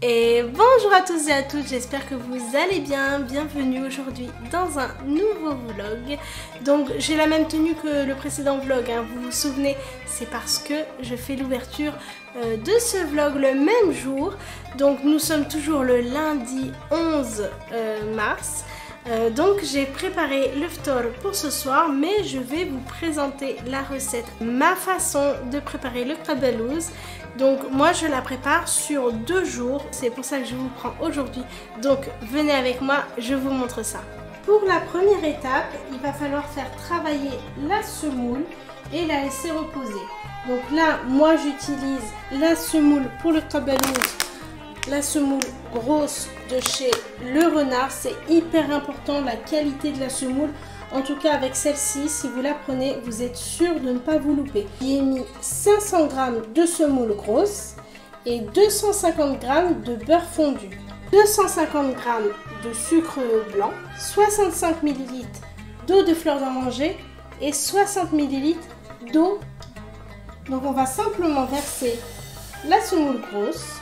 Et bonjour à tous et à toutes, j'espère que vous allez bien. Bienvenue aujourd'hui dans un nouveau vlog. Donc j'ai la même tenue que le précédent vlog, hein. Vous vous souvenez, c'est parce que je fais l'ouverture de ce vlog le même jour. Donc nous sommes toujours le lundi 11 mars. Donc j'ai préparé le ftor pour ce soir, mais je vais vous présenter la recette, ma façon de préparer le krabbeloos. Donc moi je la prépare sur 2 jours, c'est pour ça que je vous prends aujourd'hui. Donc venez avec moi, je vous montre ça. Pour la première étape, il va falloir faire travailler la semoule et la laisser reposer. Donc là, moi j'utilise la semoule pour le krabbeloos, la semoule grosse de chez Le Renard. C'est hyper important la qualité de la semoule. En tout cas avec celle-ci, si vous la prenez, vous êtes sûr de ne pas vous louper. J'y ai mis 500 g de semoule grosse et 250 g de beurre fondu, 250 g de sucre blanc, 65 ml d'eau de fleur d'oranger et 60 ml d'eau. Donc on va simplement verser la semoule grosse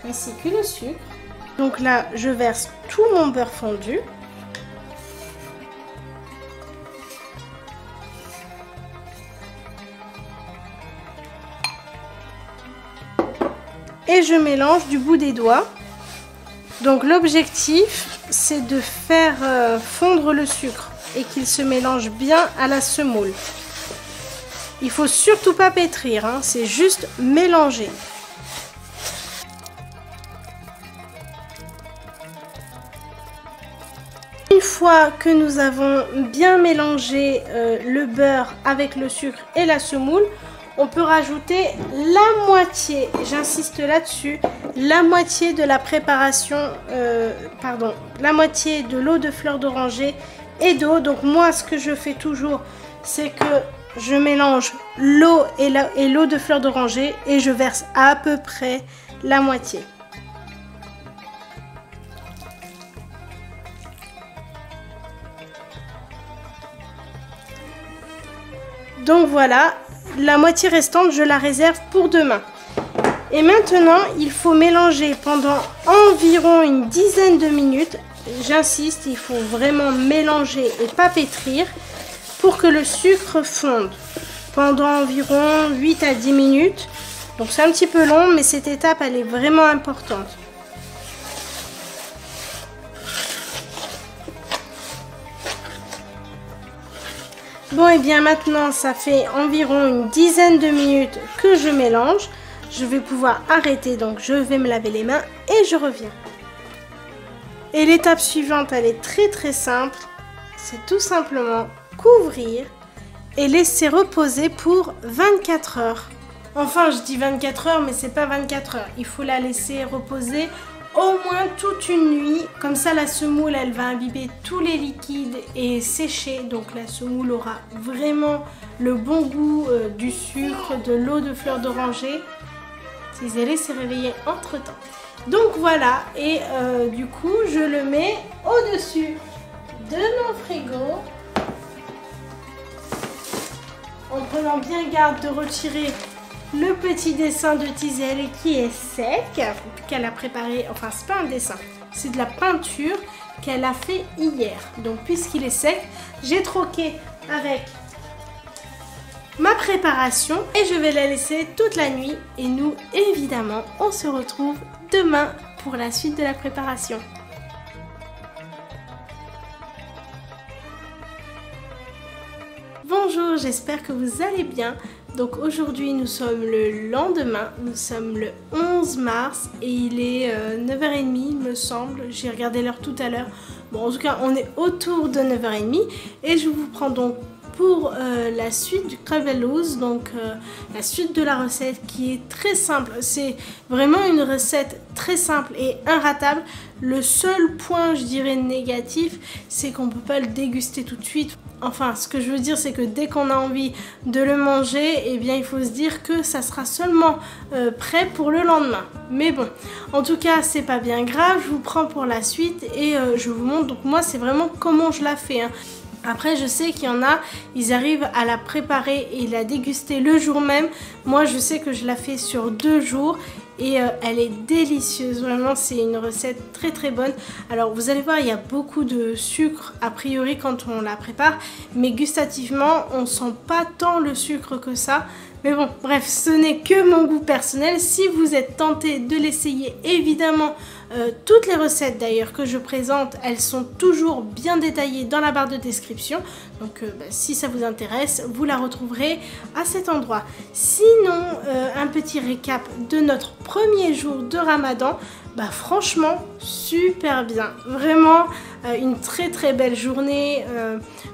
ainsi que le sucre. Donc là, je verse tout mon beurre fondu. Et je mélange du bout des doigts. Donc l'objectif, c'est de faire fondre le sucre et qu'il se mélange bien à la semoule. Il faut surtout pas pétrir, hein, c'est juste mélanger. Une fois que nous avons bien mélangé le beurre avec le sucre et la semoule, on peut rajouter la moitié, j'insiste là-dessus, la moitié de la préparation, la moitié de l'eau de fleur d'oranger et d'eau. Donc moi, ce que je fais toujours, c'est que je mélange l'eau et l'eau de fleur d'oranger et je verse à peu près la moitié. Donc voilà, la moitié restante, je la réserve pour demain. Et maintenant, il faut mélanger pendant environ une dizaine de minutes. J'insiste, il faut vraiment mélanger et pas pétrir pour que le sucre fonde. Pendant environ 8 à 10 minutes. Donc c'est un petit peu long, mais cette étape, elle est vraiment importante. Bon, et bien maintenant, ça fait environ une dizaine de minutes que je mélange. Je vais pouvoir arrêter, donc je vais me laver les mains et je reviens. Et l'étape suivante, elle est très simple. C'est tout simplement couvrir et laisser reposer pour 24 heures. Enfin, je dis 24 heures, mais c'est pas 24 heures. Il faut la laisser reposer au moins toute une nuit. Comme ça, la semoule, elle va imbiber tous les liquides et sécher. Donc la semoule aura vraiment le bon goût du sucre, de l'eau de fleur d'oranger. Si vous allez se réveiller entre temps. Donc voilà, et du coup, je le mets au-dessus de mon frigo. En prenant bien garde de retirer le petit dessin de Tisel qui est sec, qu'elle a préparé, enfin c'est pas un dessin, c'est de la peinture qu'elle a fait hier. Donc puisqu'il est sec, j'ai troqué avec ma préparation et je vais la laisser toute la nuit. Et nous, évidemment, on se retrouve demain pour la suite de la préparation. Bonjour, j'espère que vous allez bien. Donc aujourd'hui nous sommes le lendemain, nous sommes le 11 mars et il est 9h30 il me semble, j'ai regardé l'heure tout à l'heure. Bon, en tout cas on est autour de 9h30 et je vous prends donc pour la suite du krabbeloos, donc la suite de la recette qui est très simple. C'est vraiment une recette très simple et inratable. Le seul point, je dirais, négatif, c'est qu'on ne peut pas le déguster tout de suite. Enfin, ce que je veux dire, c'est que dès qu'on a envie de le manger, eh bien, il faut se dire que ça sera seulement prêt pour le lendemain. Mais bon, en tout cas, c'est pas bien grave. Je vous prends pour la suite et je vous montre. Donc moi, c'est vraiment comment je la fais, hein. Après, je sais qu'il y en a, ils arrivent à la préparer et la déguster le jour même. Moi, je sais que je la fais sur 2 jours et elle est délicieuse. Vraiment, c'est une recette très très bonne. Alors, vous allez voir, il y a beaucoup de sucre a priori quand on la prépare, mais gustativement, on sent pas tant le sucre que ça. Mais bon, bref, ce n'est que mon goût personnel. Si vous êtes tenté de l'essayer, évidemment, toutes les recettes d'ailleurs que je présente, elles sont toujours bien détaillées dans la barre de description. Donc si ça vous intéresse, vous la retrouverez à cet endroit. Sinon, un petit récap de notre premier jour de Ramadan. Bah franchement, super bien. Vraiment, une très très belle journée,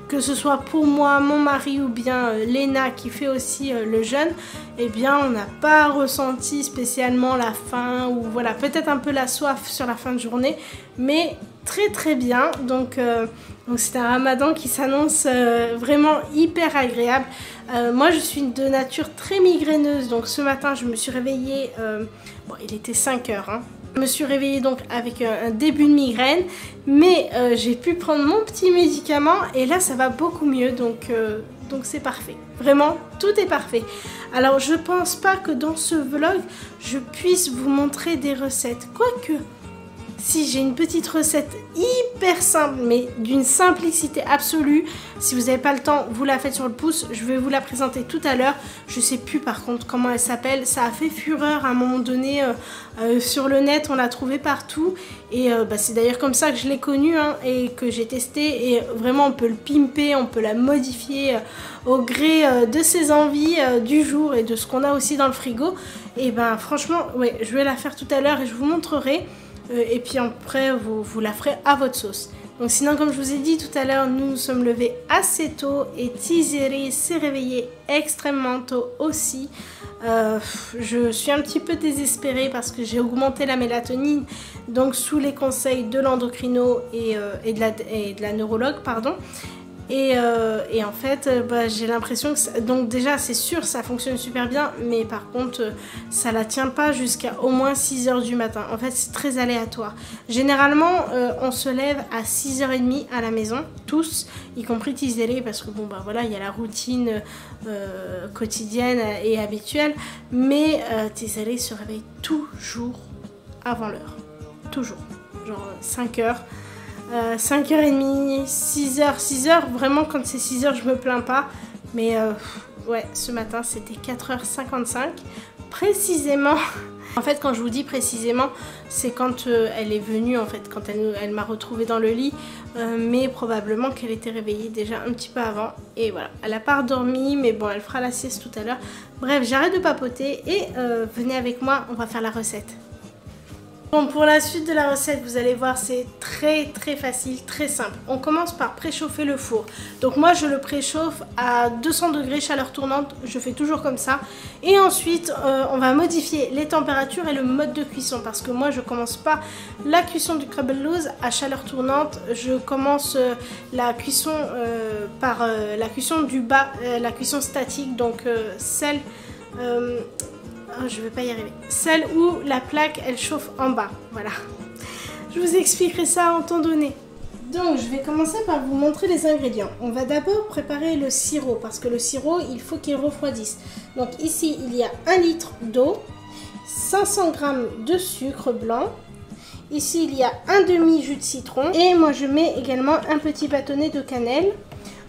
que ce soit pour moi, mon mari ou bien Léna qui fait aussi le jeûne. Eh bien, on n'a pas ressenti spécialement la faim ou voilà, peut-être un peu la soif sur la fin de journée, mais très très bien. Donc c'est un Ramadan qui s'annonce vraiment hyper agréable. Moi, je suis de nature très migraineuse, donc ce matin, je me suis réveillée, bon, il était 5 heures, hein. Je me suis réveillée donc avec un début de migraine, mais j'ai pu prendre mon petit médicament et là ça va beaucoup mieux, donc c'est parfait. Vraiment, tout est parfait. Alors je pense pas que dans ce vlog je puisse vous montrer des recettes, quoique si j'ai une petite recette hyper simple mais d'une simplicité absolue. Si vous n'avez pas le temps, vous la faites sur le pouce, je vais vous la présenter tout à l'heure. Je sais plus par contre comment elle s'appelle, ça a fait fureur à un moment donné sur le net, on l'a trouvé partout et c'est d'ailleurs comme ça que je l'ai connue hein, et que j'ai testé et vraiment on peut le pimper, on peut la modifier au gré de ses envies du jour et de ce qu'on a aussi dans le frigo. Et ben franchement, ouais, je vais la faire tout à l'heure et je vous montrerai. Et puis après vous la ferez à votre sauce. Donc sinon, comme je vous ai dit tout à l'heure, nous nous sommes levés assez tôt et Tizeri s'est réveillé extrêmement tôt aussi. Je suis un petit peu désespérée parce que j'ai augmenté la mélatonine, donc sous les conseils de l'endocrino et de la neurologue, pardon. Et en fait, j'ai l'impression que... Donc déjà, c'est sûr, ça fonctionne super bien, mais par contre, ça la tient pas jusqu'à au moins 6 h du matin. En fait, c'est très aléatoire. Généralement, on se lève à 6 h 30 à la maison, tous, y compris Tizeri, parce que bon, bah voilà, il y a la routine quotidienne et habituelle, mais Tizeri se réveille toujours avant l'heure. Toujours. Genre 5 h. 5h30, 6h, vraiment quand c'est 6h je me plains pas, mais ouais, ce matin c'était 4h55 précisément. En fait, quand je vous dis précisément, c'est quand elle est venue, en fait, quand elle m'a retrouvée dans le lit, mais probablement qu'elle était réveillée déjà un petit peu avant. Et voilà, elle a pas dormi, mais bon, elle fera la sieste tout à l'heure. Bref, j'arrête de papoter et venez avec moi, on va faire la recette. Bon, pour la suite de la recette, vous allez voir, c'est très très facile, très simple. On commence par préchauffer le four. Donc moi, je le préchauffe à 200 degrés chaleur tournante, je fais toujours comme ça. Et ensuite, on va modifier les températures et le mode de cuisson parce que moi, je commence pas la cuisson du crumble loose à chaleur tournante. Je commence la cuisson par la cuisson du bas, la cuisson statique, donc celle... je vais pas y arriver. Celle où la plaque elle chauffe en bas. Voilà. Je vous expliquerai ça en temps donné. Donc je vais commencer par vous montrer les ingrédients. On va d'abord préparer le sirop parce que le sirop il faut qu'il refroidisse. Donc ici il y a 1 litre d'eau, 500 g de sucre blanc. Ici il y a un demi jus de citron et moi je mets également un petit bâtonnet de cannelle.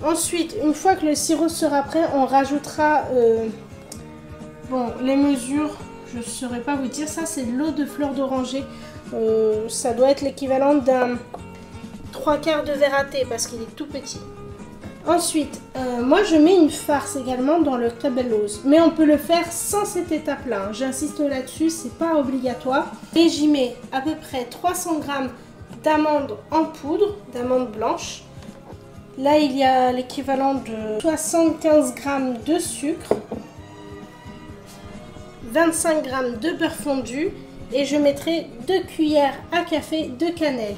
Ensuite, une fois que le sirop sera prêt, on rajoutera bon, les mesures, je ne saurais pas vous dire, ça c'est de l'eau de fleur d'oranger. Ça doit être l'équivalent d'un 3/4 de verre à thé parce qu'il est tout petit. Ensuite, moi je mets une farce également dans le crumble loose. Mais on peut le faire sans cette étape-là. Hein. J'insiste là-dessus, c'est pas obligatoire. Et j'y mets à peu près 300 g d'amandes en poudre, d'amandes blanches. Là, il y a l'équivalent de 75 g de sucre. 25 g de beurre fondu et je mettrai 2 cuillères à café de cannelle.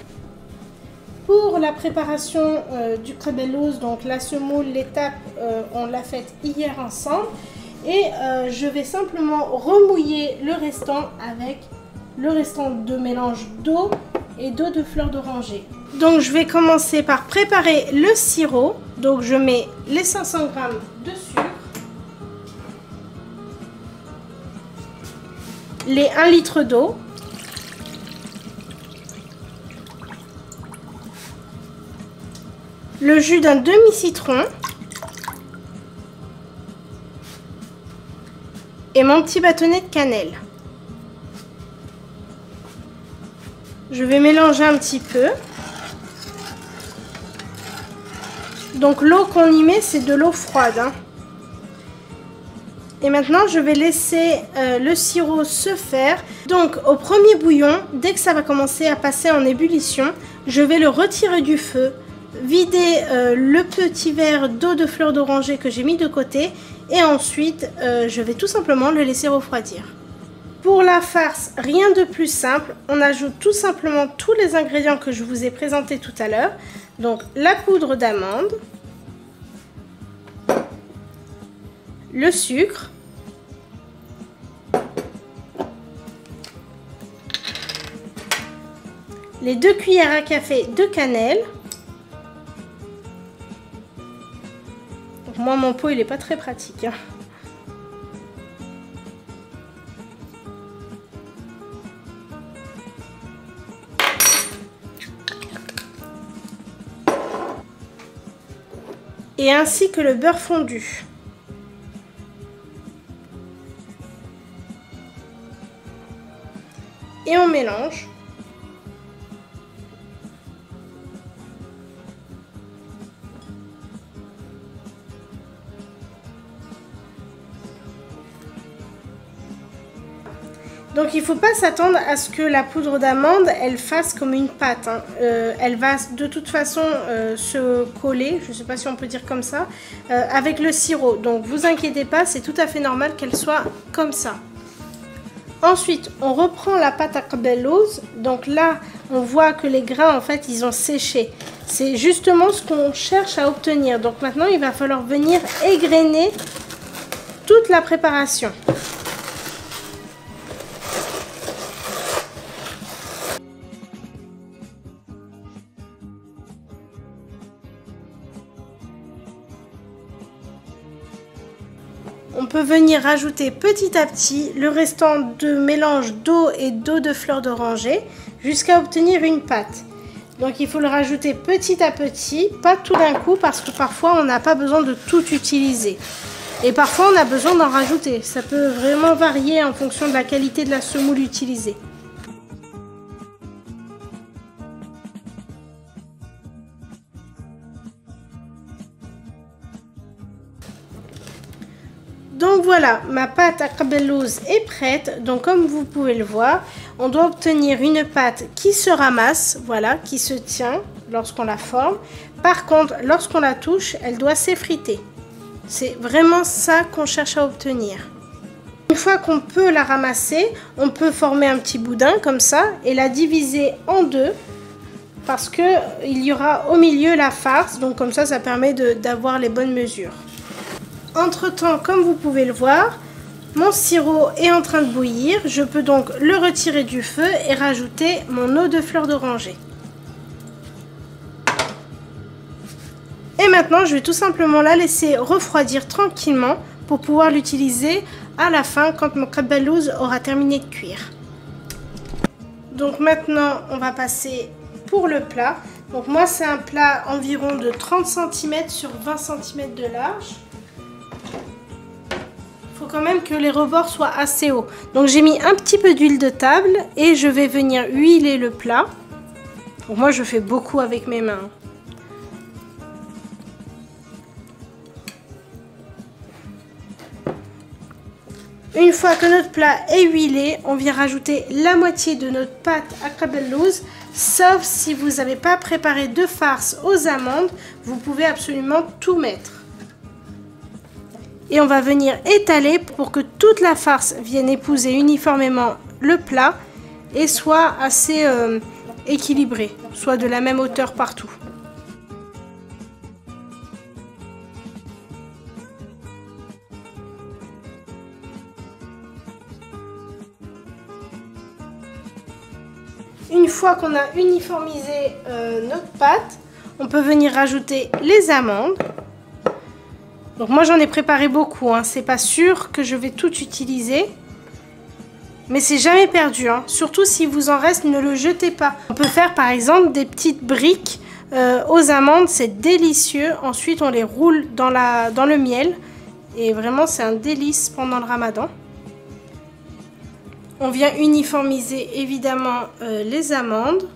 Pour la préparation du crumble loose, donc la semoule, l'étape, on l'a faite hier ensemble et je vais simplement remouiller le restant avec le restant de mélange d'eau et d'eau de fleur d'oranger. Donc je vais commencer par préparer le sirop. Donc je mets les 500 g de sucre, les 1 litre d'eau, le jus d'un demi-citron et mon petit bâtonnet de cannelle. Je vais mélanger un petit peu. Donc l'eau qu'on y met, c'est de l'eau froide, hein. Et maintenant, je vais laisser le sirop se faire. Donc au premier bouillon, dès que ça va commencer à passer en ébullition, je vais le retirer du feu, vider le petit verre d'eau de fleur d'oranger que j'ai mis de côté. Et ensuite, je vais tout simplement le laisser refroidir. Pour la farce, rien de plus simple. On ajoute tout simplement tous les ingrédients que je vous ai présentés tout à l'heure. Donc la poudre d'amande, le sucre, les 2 cuillères à café de cannelle. Donc moi mon pot il est pas très pratique, hein. Et ainsi que le beurre fondu. Et on mélange. Donc il ne faut pas s'attendre à ce que la poudre d'amande elle fasse comme une pâte, hein. Elle va de toute façon se coller, je ne sais pas si on peut dire comme ça, avec le sirop. Donc vous inquiétez pas, c'est tout à fait normal qu'elle soit comme ça. Ensuite on reprend la pâte à qabellouz. Donc là on voit que les grains en fait ils ont séché. C'est justement ce qu'on cherche à obtenir. Donc maintenant il va falloir venir égrener toute la préparation. On peut venir rajouter petit à petit le restant de mélange d'eau et d'eau de fleur d'oranger jusqu'à obtenir une pâte. Donc il faut le rajouter petit à petit, pas tout d'un coup parce que parfois on n'a pas besoin de tout utiliser. Et parfois on a besoin d'en rajouter. Ça peut vraiment varier en fonction de la qualité de la semoule utilisée. Donc voilà, ma pâte à qabellouz est prête. Donc comme vous pouvez le voir, on doit obtenir une pâte qui se ramasse, voilà, qui se tient lorsqu'on la forme. Par contre, lorsqu'on la touche, elle doit s'effriter. C'est vraiment ça qu'on cherche à obtenir. Une fois qu'on peut la ramasser, on peut former un petit boudin comme ça et la diviser en deux parce qu'il y aura au milieu la farce. Donc comme ça permet d'avoir les bonnes mesures. Entre-temps, comme vous pouvez le voir, mon sirop est en train de bouillir. Je peux donc le retirer du feu et rajouter mon eau de fleur d'oranger. Et maintenant, je vais tout simplement la laisser refroidir tranquillement pour pouvoir l'utiliser à la fin quand mon qabellouz aura terminé de cuire. Donc maintenant, on va passer pour le plat. Donc moi, c'est un plat environ de 30 cm sur 20 cm de large. Il faut quand même que les rebords soient assez hauts. Donc j'ai mis un petit peu d'huile de table et je vais venir huiler le plat. Donc moi je fais beaucoup avec mes mains. Une fois que notre plat est huilé, on vient rajouter la moitié de notre pâte à qabellouz. Sauf si vous n'avez pas préparé de farce aux amandes, vous pouvez absolument tout mettre. Et on va venir étaler pour que toute la farce vienne épouser uniformément le plat et soit assez équilibrée, soit de la même hauteur partout. Une fois qu'on a uniformisé notre pâte, on peut venir rajouter les amandes. Donc moi j'en ai préparé beaucoup, hein. C'est pas sûr que je vais tout utiliser. Mais c'est jamais perdu, hein. Surtout si vous en reste, ne le jetez pas. On peut faire par exemple des petites briques aux amandes, c'est délicieux. Ensuite on les roule dans le miel. Et vraiment c'est un délice pendant le ramadan. On vient uniformiser évidemment les amandes.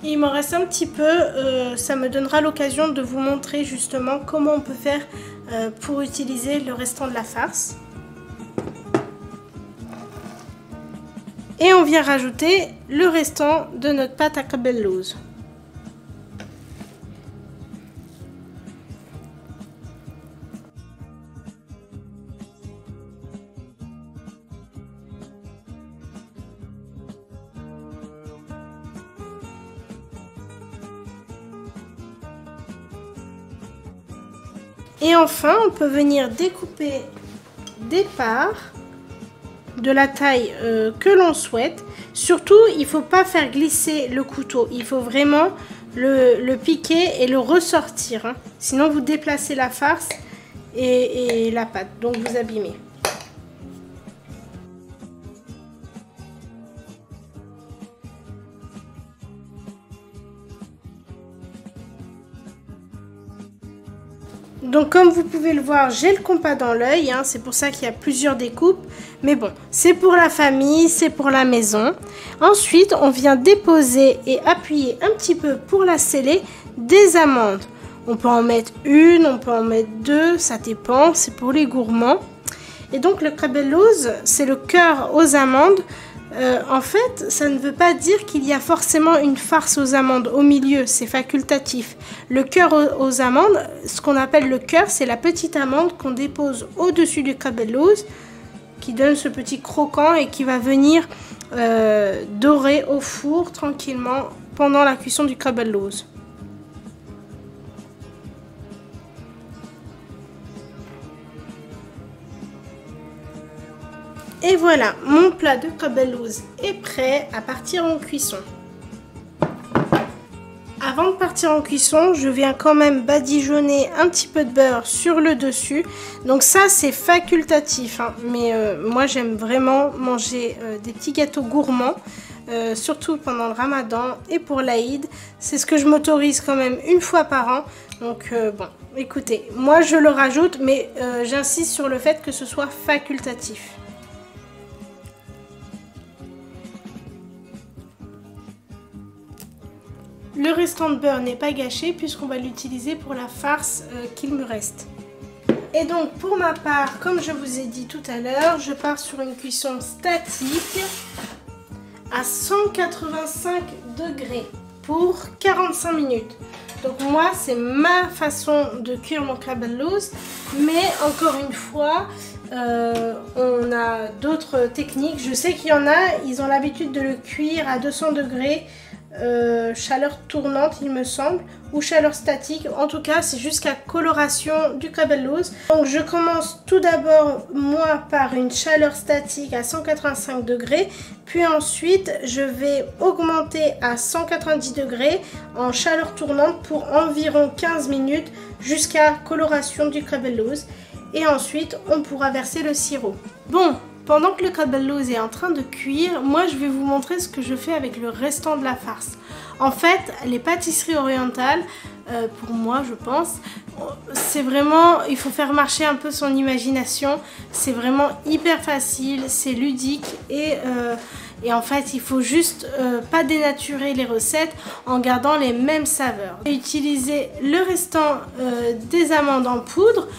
Et il m'en reste un petit peu, ça me donnera l'occasion de vous montrer justement comment on peut faire pour utiliser le restant de la farce. Et on vient rajouter le restant de notre pâte à kabellouz. Et enfin, on peut venir découper des parts de la taille que l'on souhaite. Surtout, il ne faut pas faire glisser le couteau. Il faut vraiment le piquer et le ressortir, hein. Sinon, vous déplacez la farce et la pâte. Donc, vous abîmez. Donc comme vous pouvez le voir, j'ai le compas dans l'œil, hein, c'est pour ça qu'il y a plusieurs découpes. Mais bon, c'est pour la famille, c'est pour la maison. Ensuite, on vient déposer et appuyer un petit peu pour la sceller des amandes. On peut en mettre une, on peut en mettre deux, ça dépend, c'est pour les gourmands. Et donc le kabellouz, c'est le cœur aux amandes. En fait, ça ne veut pas dire qu'il y a forcément une farce aux amandes au milieu, c'est facultatif. Le cœur aux amandes, ce qu'on appelle le cœur, c'est la petite amande qu'on dépose au-dessus du kabellouz, qui donne ce petit croquant et qui va venir dorer au four tranquillement pendant la cuisson du kabellouz. Et voilà, mon plat de kabellouz est prêt à partir en cuisson. Avant de partir en cuisson, je viens quand même badigeonner un petit peu de beurre sur le dessus. Donc ça, c'est facultatif, hein. Mais moi, j'aime vraiment manger des petits gâteaux gourmands, surtout pendant le ramadan et pour l'Aïd. C'est ce que je m'autorise quand même une fois par an. Donc bon, écoutez, moi je le rajoute, mais j'insiste sur le fait que ce soit facultatif. Le restant de beurre n'est pas gâché puisqu'on va l'utiliser pour la farce qu'il me reste. Et donc pour ma part, comme je vous ai dit tout à l'heure, je pars sur une cuisson statique à 185 degrés pour 45 minutes. Donc moi, c'est ma façon de cuire mon kabellouz, mais encore une fois, on a d'autres techniques. Je sais qu'il y en a, ils ont l'habitude de le cuire à 200 degrés. Chaleur tournante il me semble, ou chaleur statique, en tout cas c'est jusqu'à coloration du kabellouz. Donc je commence tout d'abord moi par une chaleur statique à 185 degrés, puis ensuite je vais augmenter à 190 degrés en chaleur tournante pour environ 15 minutes jusqu'à coloration du kabellouz, et ensuite on pourra verser le sirop. Bon, pendant que le kabellouz est en train de cuire, moi je vais vous montrer ce que je fais avec le restant de la farce. En fait, les pâtisseries orientales, pour moi je pense, c'est vraiment, il faut faire marcher un peu son imagination. C'est vraiment hyper facile, c'est ludique et en fait il faut juste pas dénaturer les recettes en gardant les mêmes saveurs. J'ai utilisé le restant des amandes en poudre.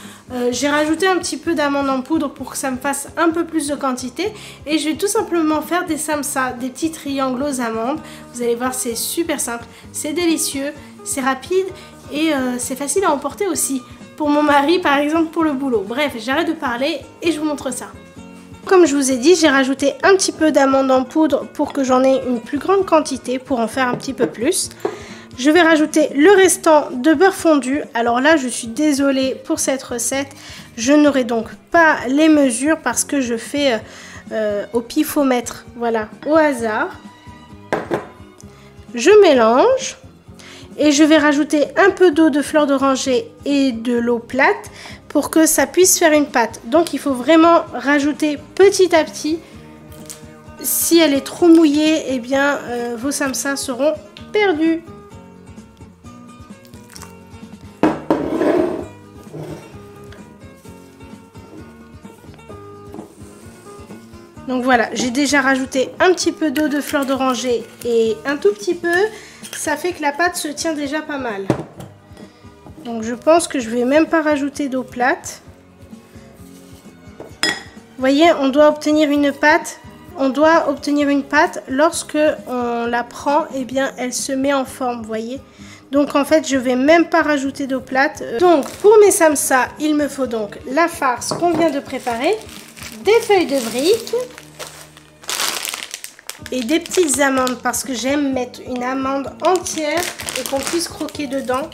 J'ai rajouté un petit peu d'amandes en poudre pour que ça me fasse un peu plus de quantité, et je vais tout simplement faire des samsa, des petits triangles aux amandes. Vous allez voir, c'est super simple, c'est délicieux, c'est rapide et c'est facile à emporter aussi. Pour mon mari par exemple, pour le boulot. Bref, j'arrête de parler et je vous montre ça. Comme je vous ai dit, j'ai rajouté un petit peu d'amandes en poudre pour que j'en ai une plus grande quantité, pour en faire un petit peu plus. Je vais rajouter le restant de beurre fondu. Alors là, je suis désolée pour cette recette. Je n'aurai donc pas les mesures parce que je fais au pifomètre, voilà, au hasard. Je mélange et je vais rajouter un peu d'eau de fleur d'oranger et de l'eau plate pour que ça puisse faire une pâte. Donc il faut vraiment rajouter petit à petit. Si elle est trop mouillée, eh bien vos samsas seront perdus. Donc voilà, j'ai déjà rajouté un petit peu d'eau de fleur d'oranger et un tout petit peu. Ça fait que la pâte se tient déjà pas mal. Donc je pense que je vais même pas rajouter d'eau plate. Vous voyez, on doit obtenir une pâte. On doit obtenir une pâte lorsque on la prend, et bien elle se met en forme, vous voyez. Donc en fait, je vais même pas rajouter d'eau plate. Donc pour mes samsas, il me faut donc la farce qu'on vient de préparer, des feuilles de briques et des petites amandes parce que j'aime mettre une amande entière et qu'on puisse croquer dedans.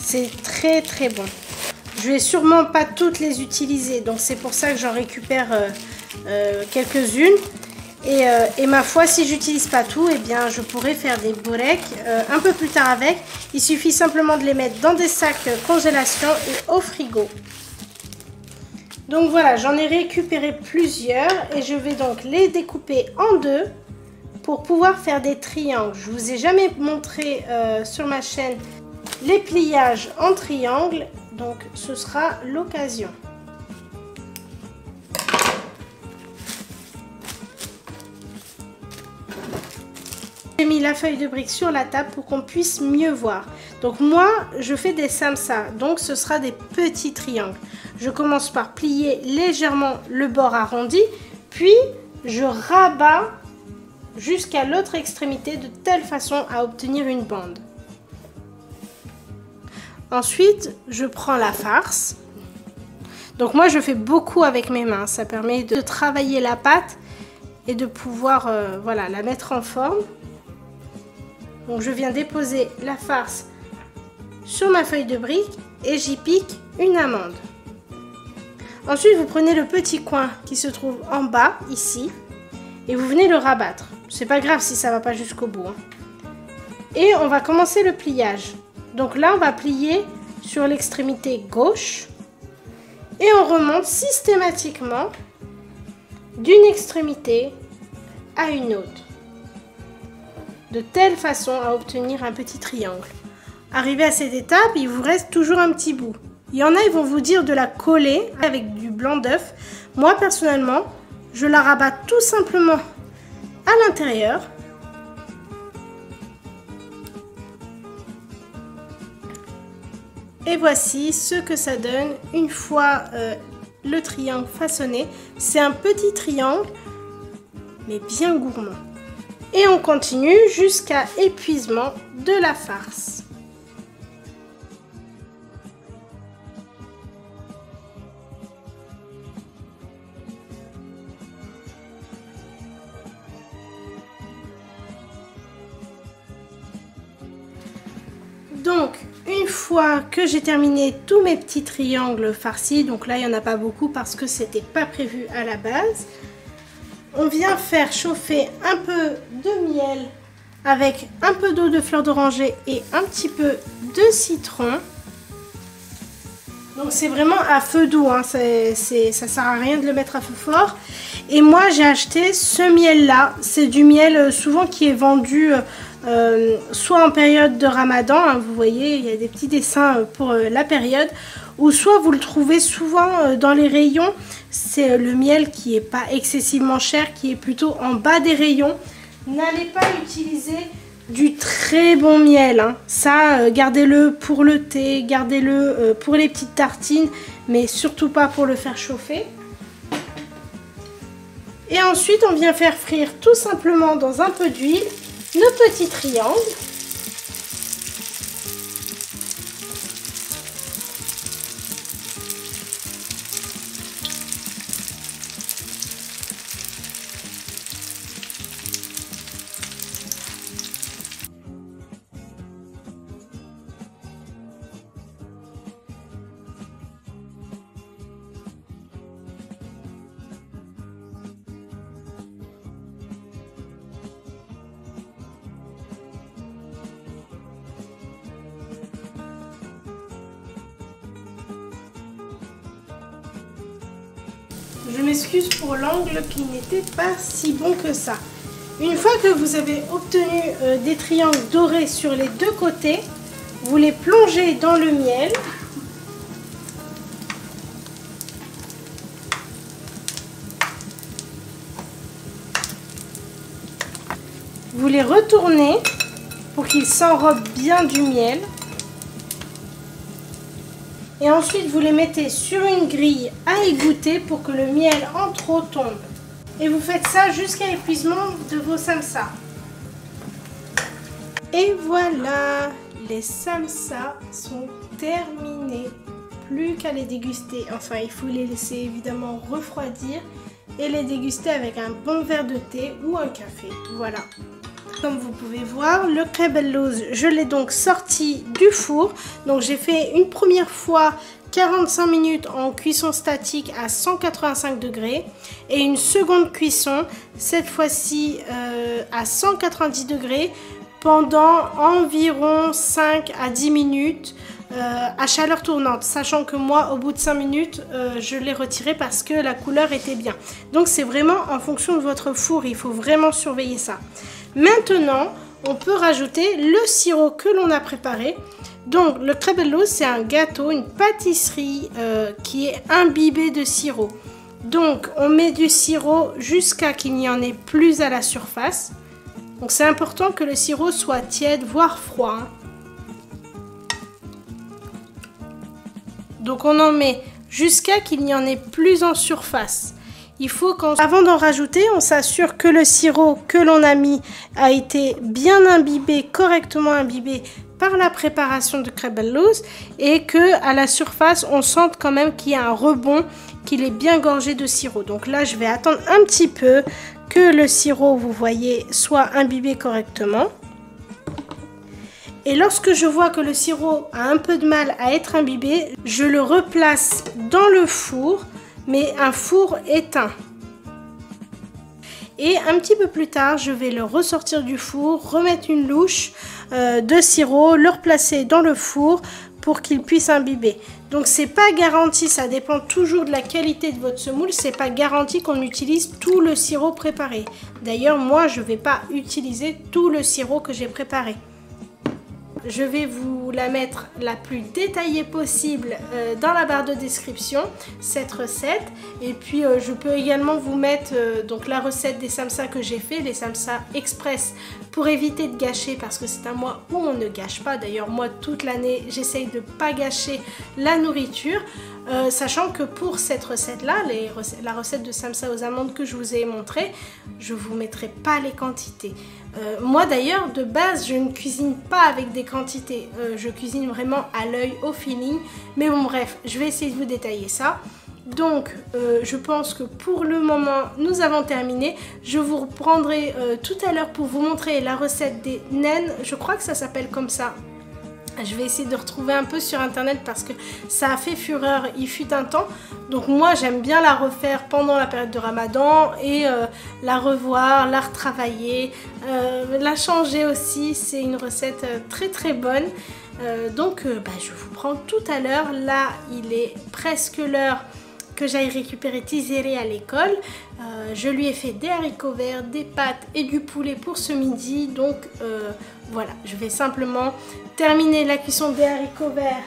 C'est très très bon. Je vais sûrement pas toutes les utiliser, donc c'est pour ça que j'en récupère quelques-unes. Et ma foi, si j'utilise pas tout, eh bien je pourrais faire des boreks un peu plus tard avec. Il suffit simplement de les mettre dans des sacs congélation et au frigo. Donc voilà, j'en ai récupéré plusieurs et je vais donc les découper en deux pour pouvoir faire des triangles. Je vous ai jamais montré sur ma chaîne les pliages en triangle, donc ce sera l'occasion. J'ai mis la feuille de brique sur la table pour qu'on puisse mieux voir. Donc moi, je fais des samsas, donc ce sera des petits triangles. Je commence par plier légèrement le bord arrondi, puis je rabats jusqu'à l'autre extrémité de telle façon à obtenir une bande. Ensuite, je prends la farce. Donc moi, je fais beaucoup avec mes mains. Ça permet de travailler la pâte et de pouvoir voilà, la mettre en forme. Donc je viens déposer la farce sur ma feuille de brique et j'y pique une amande. Ensuite, vous prenez le petit coin qui se trouve en bas, ici, et vous venez le rabattre. C'est pas grave si ça ne va pas jusqu'au bout, hein. Et on va commencer le pliage. Donc là, on va plier sur l'extrémité gauche et on remonte systématiquement d'une extrémité à une autre, de telle façon à obtenir un petit triangle. Arrivé à cette étape, il vous reste toujours un petit bout. Il y en a, ils vont vous dire de la coller avec du blanc d'œuf. Moi, personnellement, je la rabats tout simplement à l'intérieur. Et voici ce que ça donne une fois le triangle façonné. C'est un petit triangle, mais bien gourmand. Et on continue jusqu'à épuisement de la farce. Donc, une fois que j'ai terminé tous mes petits triangles farcis, donc là il n'y en a pas beaucoup parce que c'était pas prévu à la base, on vient faire chauffer un peu de miel avec un peu d'eau de fleur d'oranger et un petit peu de citron. Donc c'est vraiment à feu doux, hein. Ça sert à rien de le mettre à feu fort. Et moi j'ai acheté ce miel là, c'est du miel souvent qui est vendu soit en période de Ramadan, hein, vous voyez il y a des petits dessins pour la période, ou soit vous le trouvez souvent dans les rayons. C'est le miel qui n'est pas excessivement cher, qui est plutôt en bas des rayons. N'allez pas utiliser du très bon miel, hein. Ça gardez-le pour le thé, gardez-le pour les petites tartines, mais surtout pas pour le faire chauffer. Et ensuite on vient faire frire tout simplement dans un peu d'huile nos petits triangles. Je m'excuse pour l'angle qui n'était pas si bon que ça. Une fois que vous avez obtenu des triangles dorés sur les deux côtés, vous les plongez dans le miel. Vous les retournez pour qu'ils s'enrobent bien du miel. Et ensuite, vous les mettez sur une grille à égoutter pour que le miel en trop tombe. Et vous faites ça jusqu'à l'épuisement de vos samsas. Et voilà, les samsas sont terminés. Plus qu'à les déguster. Enfin, il faut les laisser évidemment refroidir et les déguster avec un bon verre de thé ou un café. Voilà. Comme vous pouvez voir, le crêpe Lose, je l'ai donc sorti du four. Donc j'ai fait une première fois 45 minutes en cuisson statique à 185 degrés et une seconde cuisson, cette fois-ci à 190 degrés pendant environ 5 à 10 minutes à chaleur tournante, sachant que moi au bout de 5 minutes je l'ai retiré parce que la couleur était bien. Donc c'est vraiment en fonction de votre four, il faut vraiment surveiller ça. Maintenant on peut rajouter le sirop que l'on a préparé. Donc le crêpe Lose, c'est un gâteau, une pâtisserie qui est imbibée de sirop. Donc on met du sirop jusqu'à qu'il n'y en ait plus à la surface. Donc c'est important que le sirop soit tiède, voire froid. Donc on en met jusqu'à qu'il n'y en ait plus en surface. Il faut qu'avant d'en rajouter, on s'assure que le sirop que l'on a mis a été bien imbibé, correctement imbibé par la préparation de crêpe Lose et que à la surface, on sente quand même qu'il y a un rebond, qu'il est bien gorgé de sirop. Donc là, je vais attendre un petit peu que le sirop, vous voyez, soit imbibé correctement. Et lorsque je vois que le sirop a un peu de mal à être imbibé, je le replace dans le four, mais un four éteint. Et un petit peu plus tard, je vais le ressortir du four, remettre une louche de sirop, le replacer dans le four pour qu'il puisse imbiber. Donc c'est pas garanti, ça dépend toujours de la qualité de votre semoule, c'est pas garanti qu'on utilise tout le sirop préparé. D'ailleurs, moi je vais pas utiliser tout le sirop que j'ai préparé. Je vais vous la mettre la plus détaillée possible dans la barre de description, cette recette. Et puis je peux également vous mettre donc la recette des samsas que j'ai fait, les samsas express, pour éviter de gâcher, parce que c'est un mois où on ne gâche pas. D'ailleurs moi toute l'année j'essaye de ne pas gâcher la nourriture. Sachant que pour cette recette là, la recette de samsa aux amandes que je vous ai montré, je vous mettrai pas les quantités. Moi d'ailleurs de base je ne cuisine pas avec des quantités, je cuisine vraiment à l'œil, au feeling, mais bon bref, je vais essayer de vous détailler ça. Donc je pense que pour le moment nous avons terminé. Je vous reprendrai tout à l'heure pour vous montrer la recette des nems, je crois que ça s'appelle comme ça. Je vais essayer de retrouver un peu sur internet parce que ça a fait fureur, il fut un temps. Donc moi j'aime bien la refaire pendant la période de Ramadan et la revoir, la retravailler, la changer aussi. C'est une recette très très bonne. Donc je vous prends tout à l'heure. Là il est presque l'heure que j'aille récupérer Tizéré à l'école. Je lui ai fait des haricots verts, des pâtes et du poulet pour ce midi. Donc voilà, je vais simplement terminer la cuisson des haricots verts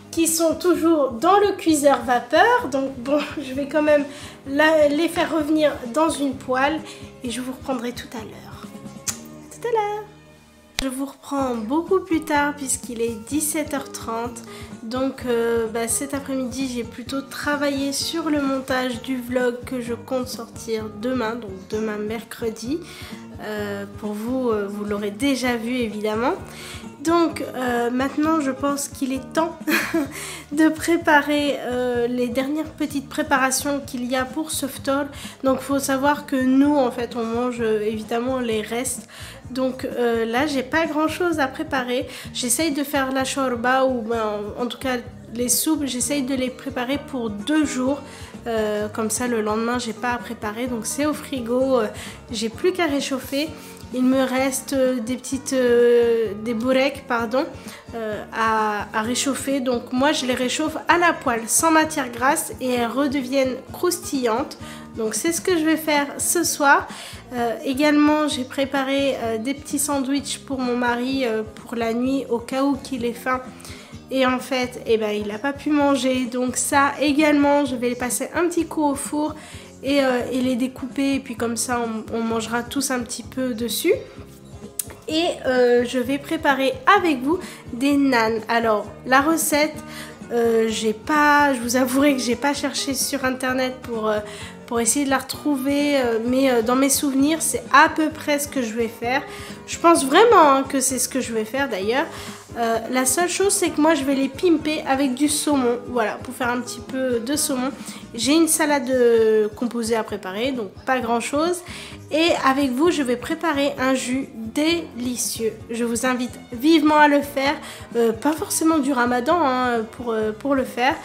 qui sont toujours dans le cuiseur vapeur. Donc bon, je vais quand même les faire revenir dans une poêle et je vous reprendrai tout à l'heure. Tout à l'heure. Je vous reprends beaucoup plus tard puisqu'il est 17h30. Donc cet après-midi, j'ai plutôt travaillé sur le montage du vlog que je compte sortir demain, donc demain mercredi. Pour vous, vous l'aurez déjà vu évidemment. Donc maintenant, je pense qu'il est temps de préparer les dernières petites préparations qu'il y a pour ce iftar. Donc il faut savoir que nous, en fait, on mange évidemment les restes. Donc là, j'ai pas grand chose à préparer. J'essaye de faire la shorba ou en tout cas les soupes, j'essaye de les préparer pour 2 jours. Comme ça, le lendemain, j'ai pas à préparer. Donc c'est au frigo, j'ai plus qu'à réchauffer. il me reste des boureks, pardon, à réchauffer. Donc moi je les réchauffe à la poêle sans matière grasse et elles redeviennent croustillantes. Donc c'est ce que je vais faire ce soir. Également j'ai préparé des petits sandwichs pour mon mari pour la nuit au cas où qu'il ait faim. Et en fait, eh ben, il n'a pas pu manger. Donc ça également, je vais les passer un petit coup au four et les découper. Et puis comme ça, on mangera tous un petit peu dessus. Et je vais préparer avec vous des nanes. Alors, la recette, je vous avouerai que j'ai pas cherché sur internet pour essayer de la retrouver, mais dans mes souvenirs, c'est à peu près ce que je vais faire. Je pense vraiment que c'est ce que je vais faire d'ailleurs. La seule chose, c'est que moi, je vais les pimper avec du saumon, voilà, pour faire un petit peu de saumon. J'ai une salade composée à préparer, donc pas grand-chose. Et avec vous, je vais préparer un jus délicieux. Je vous invite vivement à le faire, pas forcément du ramadan hein, pour le faire.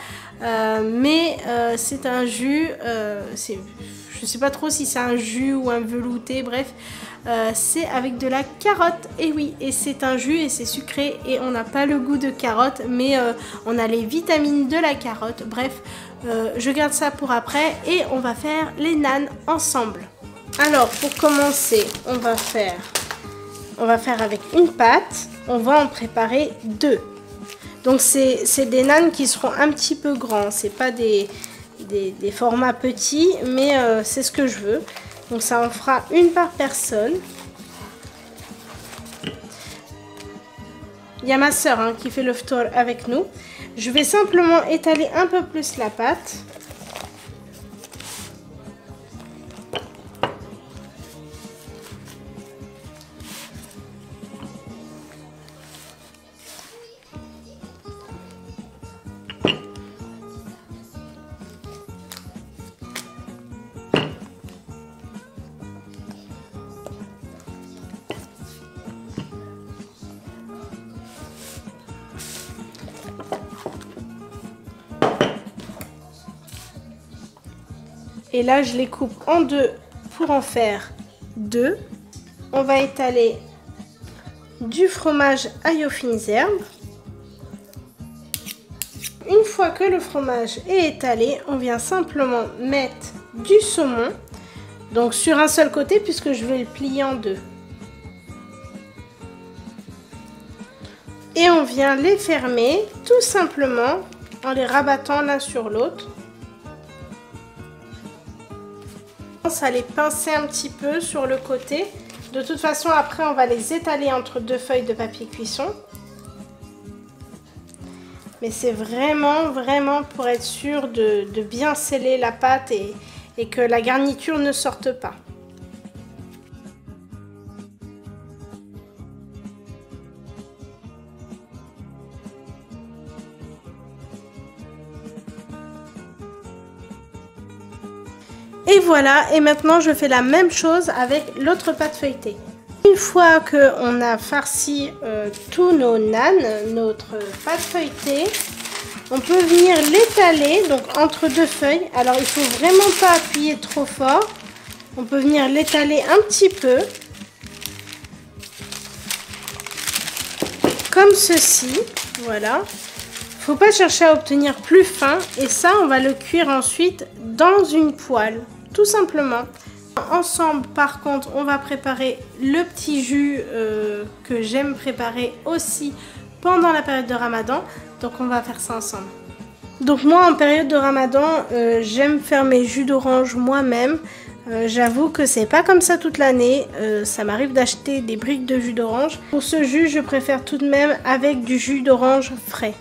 Mais c'est un jus, je ne sais pas trop si c'est un jus ou un velouté, bref, c'est avec de la carotte, et oui, et c'est un jus et c'est sucré et on n'a pas le goût de carotte, mais on a les vitamines de la carotte, bref, je garde ça pour après et on va faire les nanes ensemble. Alors pour commencer, on va faire avec une pâte, on va en préparer deux. Donc c'est des nanes qui seront un petit peu grands, c'est pas des formats petits, mais c'est ce que je veux. Donc ça en fera une par personne. Il y a ma soeur hein, qui fait le ftour avec nous. Je vais simplement étaler un peu plus la pâte. Et là, je les coupe en deux pour en faire deux. On va étaler du fromage ail aux fines herbes. Une fois que le fromage est étalé, on vient simplement mettre du saumon. Donc sur un seul côté puisque je vais le plier en deux. Et on vient les fermer tout simplement en les rabattant l'un sur l'autre. À les pincer un petit peu sur le côté. De toute façon après on va les étaler entre deux feuilles de papier cuisson, mais c'est vraiment pour être sûr de bien sceller la pâte et que la garniture ne sorte pas. Et voilà, et maintenant je fais la même chose avec l'autre pâte feuilletée. Une fois qu'on a farci tous nos nanes, notre pâte feuilletée, on peut venir l'étaler donc entre deux feuilles. Alors il ne faut vraiment pas appuyer trop fort. On peut venir l'étaler un petit peu. Comme ceci, voilà. Il ne faut pas chercher à obtenir plus fin. Et ça, on va le cuire ensuite dans une poêle. Tout simplement. Ensemble, par contre, on va préparer le petit jus que j'aime préparer aussi pendant la période de Ramadan. Donc, on va faire ça ensemble. Donc, moi, en période de Ramadan, j'aime faire mes jus d'orange moi-même. J'avoue que c'est pas comme ça toute l'année. Ça m'arrive d'acheter des briques de jus d'orange. Pour ce jus, je préfère tout de même avec du jus d'orange frais.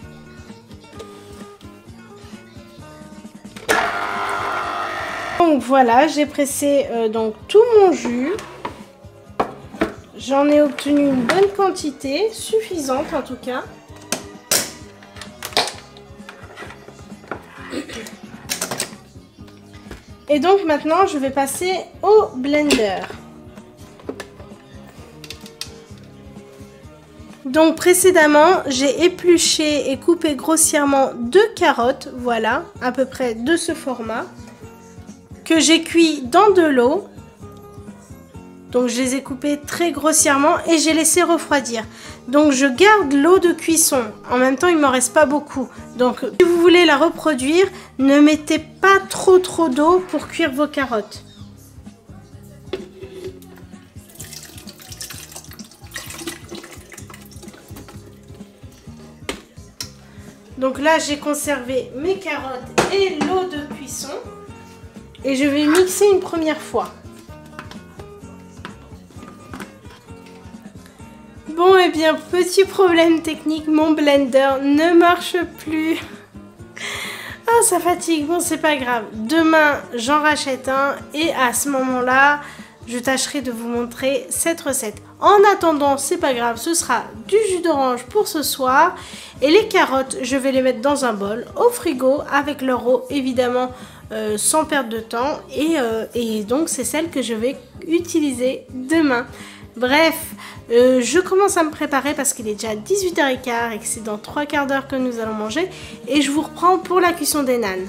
Donc voilà, j'ai pressé donc tout mon jus. J'en ai obtenu une bonne quantité, suffisante en tout cas. Et donc maintenant, je vais passer au blender. Donc précédemment, j'ai épluché et coupé grossièrement 2 carottes, voilà, à peu près de ce format, que j'ai cuit dans de l'eau. Donc je les ai coupés très grossièrement et j'ai laissé refroidir. Donc je garde l'eau de cuisson. En même temps, il ne m'en reste pas beaucoup. Donc si vous voulez la reproduire, ne mettez pas trop d'eau pour cuire vos carottes. Donc là, j'ai conservé mes carottes et l'eau de cuisson. Et je vais mixer une première fois. Bon, et bien, petit problème technique, mon blender ne marche plus. Ah, ça fatigue. Bon, c'est pas grave. Demain, j'en rachète un et à ce moment-là, je tâcherai de vous montrer cette recette. En attendant, c'est pas grave, ce sera du jus d'orange pour ce soir. Et les carottes, je vais les mettre dans un bol au frigo avec leur eau, évidemment, sans perdre de temps. Et donc, c'est celle que je vais utiliser demain. Bref, je commence à me préparer parce qu'il est déjà 18h15 et que c'est dans 3 quarts d'heure que nous allons manger. Et je vous reprends pour la cuisson des nanes.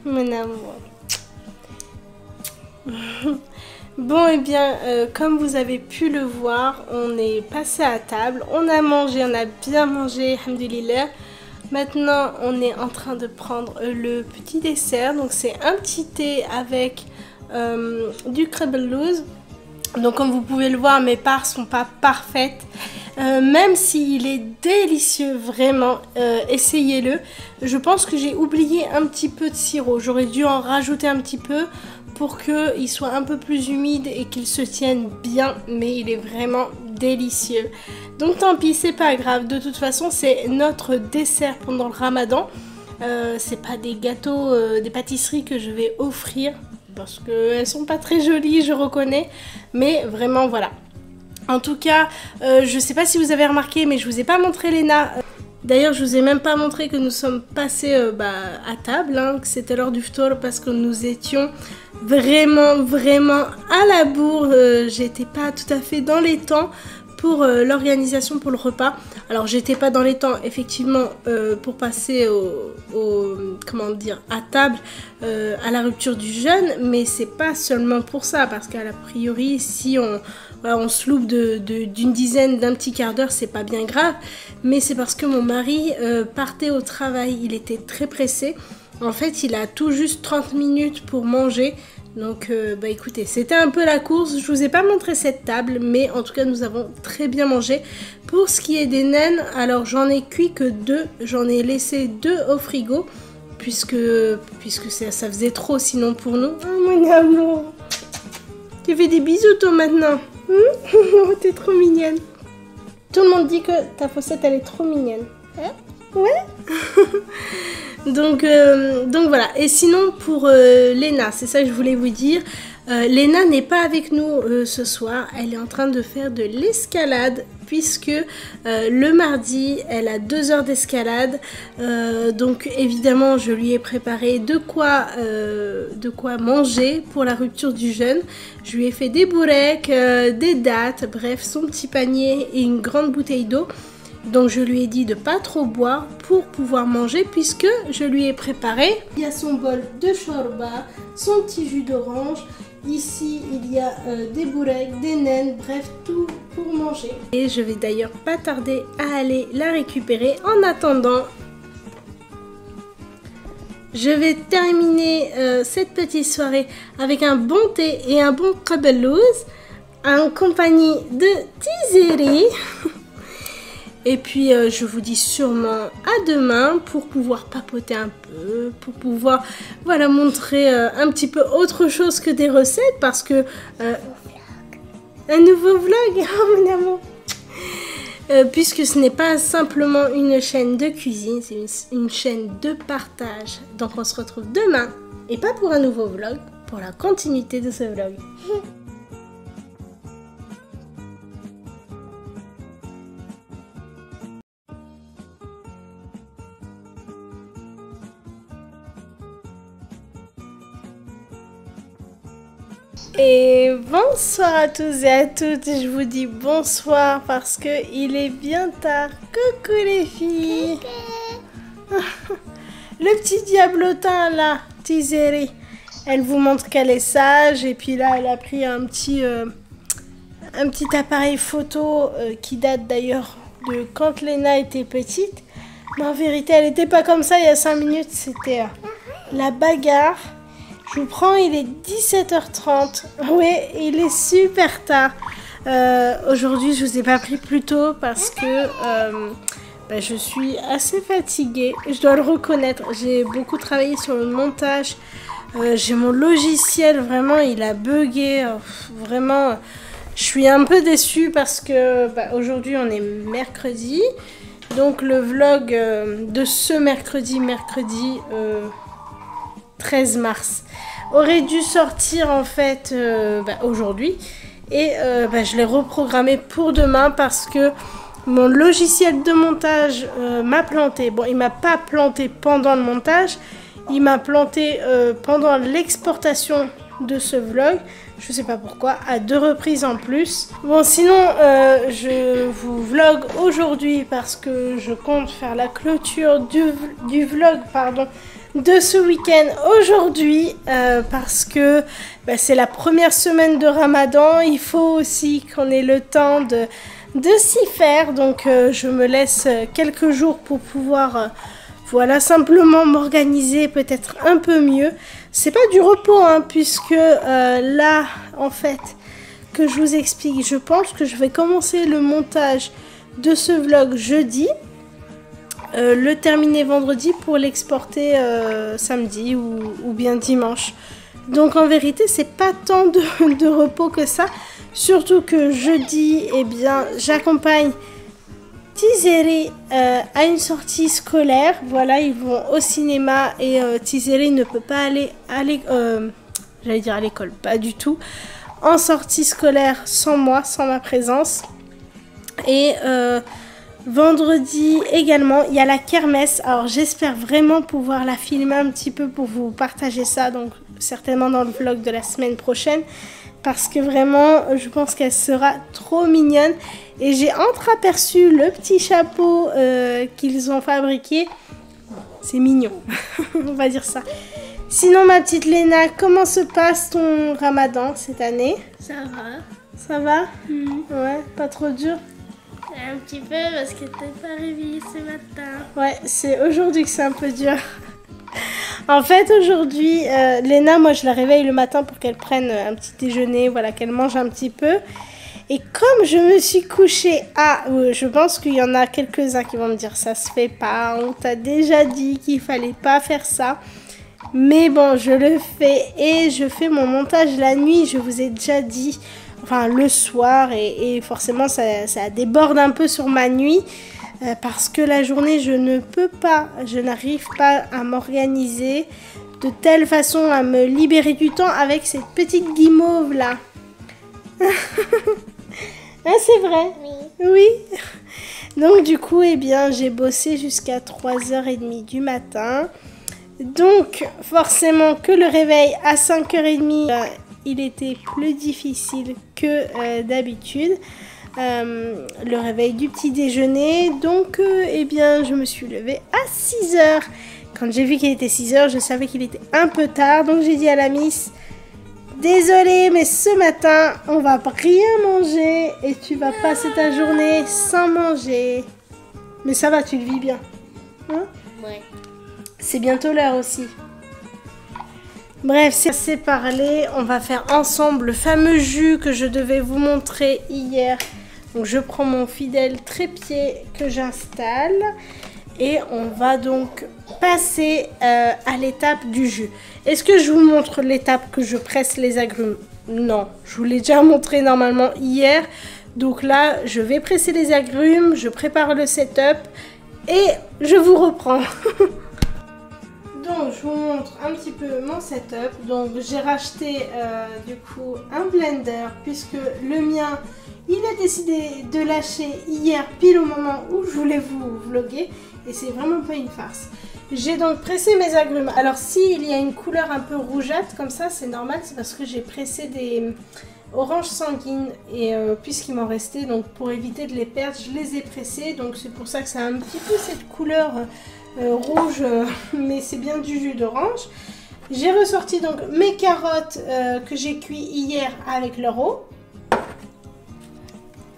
Mon amour. Bon, et bien, comme vous avez pu le voir, on est passé à table, on a mangé, on a bien mangé, alhamdoulilah. Maintenant, on est en train de prendre le petit dessert. Donc, c'est un petit thé avec du crème loose. Donc, comme vous pouvez le voir, mes parts sont pas parfaites. Même s'il est délicieux, vraiment, essayez-le. Je pense que j'ai oublié un petit peu de sirop. J'aurais dû en rajouter un petit peu pour qu'il soit un peu plus humide et qu'il se tienne bien. Mais il est vraiment délicieux. Donc tant pis, c'est pas grave. De toute façon, c'est notre dessert pendant le ramadan. C'est pas des gâteaux, des pâtisseries que je vais offrir. Parce qu'elles sont pas très jolies, je reconnais. Mais vraiment, voilà. En tout cas, je ne sais pas si vous avez remarqué, mais je ne vous ai pas montré Léna. D'ailleurs, je ne vous ai même pas montré que nous sommes passés à table, hein, que c'était l'heure du ftour parce que nous étions vraiment à la bourre. J'étais pas tout à fait dans les temps pour l'organisation pour le repas. Alors, j'étais pas dans les temps, effectivement, pour passer comment dire, à table à la rupture du jeûne, mais c'est pas seulement pour ça, parce qu'à la priori, si on se loupe d'une dizaine, d'un petit quart d'heure, c'est pas bien grave, mais c'est parce que mon mari partait au travail, il était très pressé. En fait, il a tout juste 30 minutes pour manger. Donc, écoutez, c'était un peu la course. Je vous ai pas montré cette table, mais en tout cas, nous avons très bien mangé. Pour ce qui est des nems, alors j'en ai cuit que 2. J'en ai laissé 2 au frigo, puisque ça faisait trop sinon pour nous. Oh mon amour, tu fais des bisous toi maintenant. T'es trop mignonne. Tout le monde dit que ta faussette elle est trop mignonne. Hein? Ouais. donc voilà. Et sinon pour Léna, c'est ça que je voulais vous dire. Léna n'est pas avec nous ce soir. Elle est en train de faire de l'escalade puisque le mardi, elle a 2 heures d'escalade. Donc évidemment, je lui ai préparé de quoi manger pour la rupture du jeûne. Je lui ai fait des boureks, des dattes, bref, son petit panier et une grande bouteille d'eau. Donc je lui ai dit de pas trop boire pour pouvoir manger puisque je lui ai préparé. Il y a son bol de shorba, son petit jus d'orange. Ici il y a des boureks, des nems, bref tout pour manger. Et je vais d'ailleurs pas tarder à aller la récupérer. En attendant, Je vais terminer cette petite soirée avec un bon thé et un bon kabelouz en compagnie de Tizeri. Et puis je vous dis sûrement à demain pour pouvoir papoter un peu, pour pouvoir voilà, montrer un petit peu autre chose que des recettes parce que... un nouveau vlog, oh mon amour. Puisque ce n'est pas simplement une chaîne de cuisine, c'est une chaîne de partage. Donc on se retrouve demain, et pas pour un nouveau vlog, pour la continuité de ce vlog. Et bonsoir à tous et à toutes, je vous dis bonsoir parce que il est bien tard. Coucou les filles. Le petit diablotin là, Tizeri, elle vous montre qu'elle est sage et puis là elle a pris un petit appareil photo qui date d'ailleurs de quand Léna était petite. Mais en vérité elle n'était pas comme ça il y a 5 minutes, c'était la bagarre. Je vous prends, il est 17h30. Oui, il est super tard. Aujourd'hui, je ne vous ai pas pris plus tôt parce que je suis assez fatiguée. Je dois le reconnaître. J'ai beaucoup travaillé sur le montage. J'ai mon logiciel, vraiment, il a bugué. Vraiment, je suis un peu déçue parce que aujourd'hui, on est mercredi. Donc, le vlog de ce mercredi 13 mars aurait dû sortir en fait aujourd'hui et je l'ai reprogrammé pour demain parce que mon logiciel de montage m'a planté. Bon, il m'a pas planté pendant le montage, il m'a planté pendant l'exportation de ce vlog. Je sais pas pourquoi, à 2 reprises en plus. Bon, sinon, je vous vlog aujourd'hui parce que je compte faire la clôture du vlog, pardon, de ce week-end aujourd'hui parce que c'est la première semaine de Ramadan. Il faut aussi qu'on ait le temps de s'y faire. Donc, je me laisse quelques jours pour pouvoir... voilà, simplement m'organiser peut-être un peu mieux. C'est pas du repos, hein, puisque là, en fait, que je vous explique, je pense que je vais commencer le montage de ce vlog jeudi, le terminer vendredi pour l'exporter samedi ou bien dimanche. Donc en vérité, c'est pas tant de repos que ça, surtout que jeudi, eh bien, j'accompagne Tizeri a une sortie scolaire. Voilà, ils vont au cinéma et Tizeri ne peut pas aller j'allais dire à l'école, pas du tout, en sortie scolaire sans moi, sans ma présence. Et vendredi également, il y a la kermesse. Alors j'espère vraiment pouvoir la filmer un petit peu pour vous partager ça, donc certainement dans le vlog de la semaine prochaine. Parce que vraiment, je pense qu'elle sera trop mignonne. Et j'ai entreaperçu le petit chapeau qu'ils ont fabriqué. C'est mignon, on va dire ça. Sinon, ma petite Léna, comment se passe ton ramadan cette année? Ça va. Ça va? Ouais, pas trop dur? Un petit peu parce que t'es pas réveillée ce matin. Ouais, c'est aujourd'hui que c'est un peu dur. En fait, aujourd'hui, Léna, moi, je la réveille le matin pour qu'elle prenne un petit déjeuner, voilà, qu'elle mange un petit peu. Et comme je me suis couchée je pense qu'il y en a quelques-uns qui vont me dire ça se fait pas, on t'a déjà dit qu'il fallait pas faire ça. Mais bon, je le fais et je fais mon montage la nuit, je vous ai déjà dit, enfin le soir et forcément ça déborde un peu sur ma nuit. Parce que la journée, je ne peux pas, je n'arrive pas à m'organiser de telle façon à me libérer du temps avec cette petite guimauve là. Ah, c'est vrai? Oui. Oui. Donc du coup, eh bien, j'ai bossé jusqu'à 3h30 du matin. Donc forcément que le réveil à 5h30, il était plus difficile que d'habitude. Le réveil du petit déjeuner. Donc, eh bien, je me suis levée à 6h. Quand j'ai vu qu'il était 6h, je savais qu'il était un peu tard. Donc, j'ai dit à la miss, désolée, mais ce matin, on va rien manger et tu vas passer ta journée sans manger. Mais ça va, tu le vis bien. Hein? Ouais. C'est bientôt l'heure aussi. Bref, c'est assez parlé. On va faire ensemble le fameux jus que je devais vous montrer hier. Donc je prends mon fidèle trépied que j'installe. Et on va donc passer à l'étape du jus. Est-ce que je vous montre l'étape que je presse les agrumes? Non, je vous l'ai déjà montré normalement hier. Donc là, je vais presser les agrumes, je prépare le setup et je vous reprends. Donc, je vous montre un petit peu mon setup. Donc, j'ai racheté du coup un blender puisque le mien, il a décidé de lâcher hier pile au moment où je voulais vous vlogger et c'est vraiment pas une farce. J'ai donc pressé mes agrumes. Alors, s'il y a une couleur un peu rougeâtre comme ça, c'est normal, c'est parce que j'ai pressé des oranges sanguines et puisqu'il m'en restait, donc pour éviter de les perdre, je les ai pressés. Donc, c'est pour ça que ça a un petit peu cette couleur rouge, mais c'est bien du jus d'orange. J'ai ressorti donc mes carottes que j'ai cuit hier avec leur eau.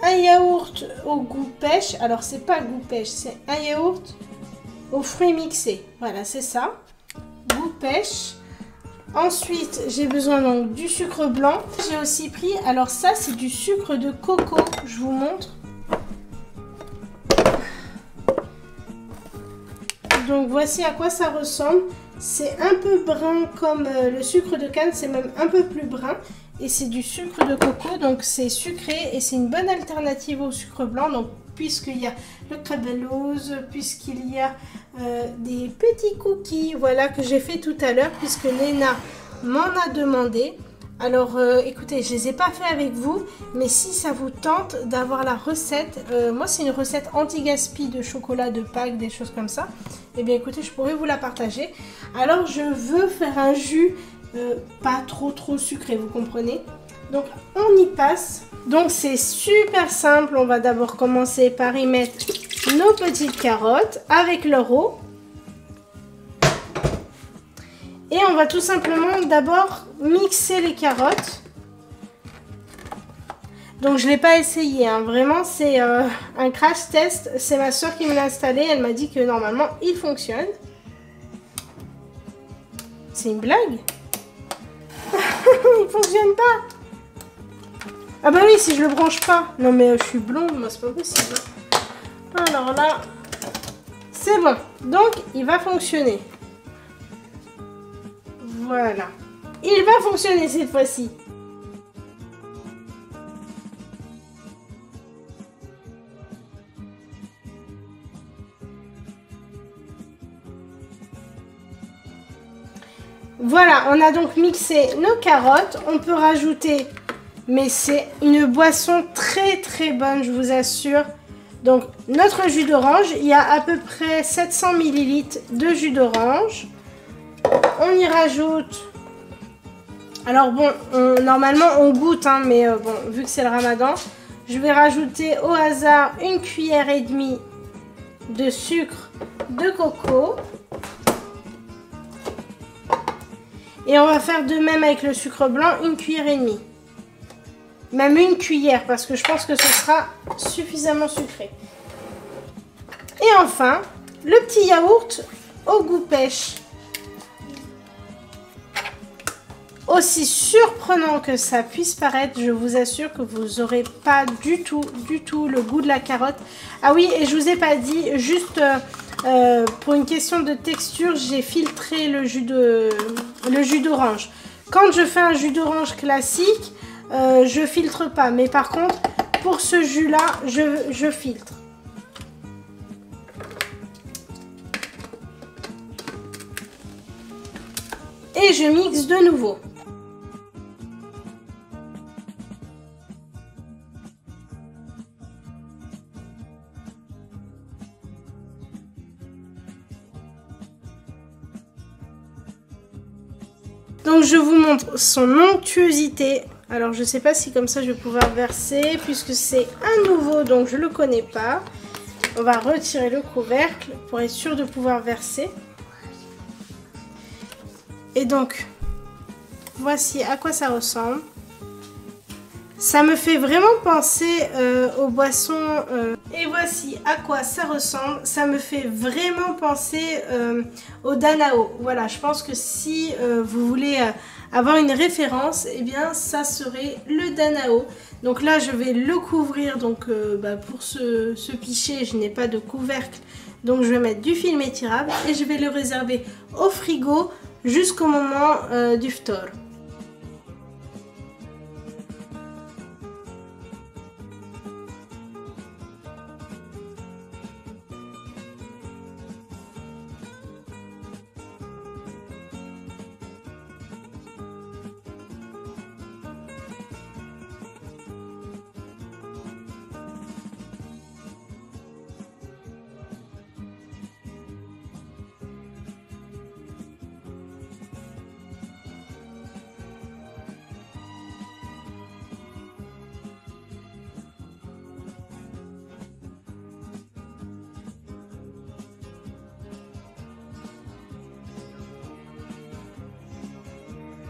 Un yaourt au goût pêche. Alors c'est pas goût pêche, c'est un yaourt aux fruits mixés. Voilà, c'est ça. Goût pêche. Ensuite, j'ai besoin donc du sucre blanc. J'ai aussi pris, alors ça c'est du sucre de coco. Je vous montre. Donc voici à quoi ça ressemble. C'est un peu brun comme le sucre de canne, c'est même un peu plus brun. Et c'est du sucre de coco, donc c'est sucré et c'est une bonne alternative au sucre blanc. Donc puisqu'il y a le crabellose, puisqu'il y a des petits cookies, voilà, que j'ai fait tout à l'heure puisque Léna m'en a demandé. Alors écoutez, je ne les ai pas fait avec vous, mais si ça vous tente d'avoir la recette, moi c'est une recette anti-gaspi de chocolat de Pâques, des choses comme ça, et bien écoutez, je pourrais vous la partager. Alors je veux faire un jus pas trop sucré, vous comprenez? Donc on y passe. Donc c'est super simple, on va d'abord commencer par y mettre nos petites carottes avec leur eau. Et on va tout simplement d'abord mixer les carottes. Donc je ne l'ai pas essayé, hein. Vraiment c'est un crash test. C'est ma soeur qui me l'a installé, elle m'a dit que normalement il fonctionne. C'est une blague? Il fonctionne pas. Ah bah oui, si je le branche pas. Non mais je suis blonde, moi c'est pas possible. Alors là, c'est bon. Donc il va fonctionner. Voilà. Il va fonctionner cette fois-ci. Voilà, on a donc mixé nos carottes. On peut rajouter, mais c'est une boisson très bonne, je vous assure. Donc notre jus d'orange, il y a à peu près 700 ml de jus d'orange. On y rajoute, alors bon, normalement on goûte, hein, mais bon, vu que c'est le ramadan, je vais rajouter au hasard 1,5 cuillère de sucre de coco. Et on va faire de même avec le sucre blanc, 1,5 cuillère. Même 1 cuillère, parce que je pense que ce sera suffisamment sucré. Et enfin, le petit yaourt au goût pêche. Aussi surprenant que ça puisse paraître, je vous assure que vous n'aurez pas du tout le goût de la carotte. Ah oui, et je vous ai pas dit, juste pour une question de texture, j'ai filtré le jus d'orange. Quand je fais un jus d'orange classique, je filtre pas. Mais par contre, pour ce jus-là, je filtre. Et je mixe de nouveau. Donc je vous montre son onctuosité. Alors je ne sais pas si comme ça je vais pouvoir verser puisque c'est un nouveau, donc je ne le connais pas. On va retirer le couvercle pour être sûr de pouvoir verser. Et donc voici à quoi ça ressemble. Ça me fait vraiment penser aux boissons. Et voici à quoi ça ressemble. Ça me fait vraiment penser au Danao. Voilà, je pense que si vous voulez avoir une référence, eh bien ça serait le Danao. Donc là, je vais le couvrir. Donc pour ce pichet, je n'ai pas de couvercle. Donc je vais mettre du film étirable et je vais le réserver au frigo jusqu'au moment du ftor.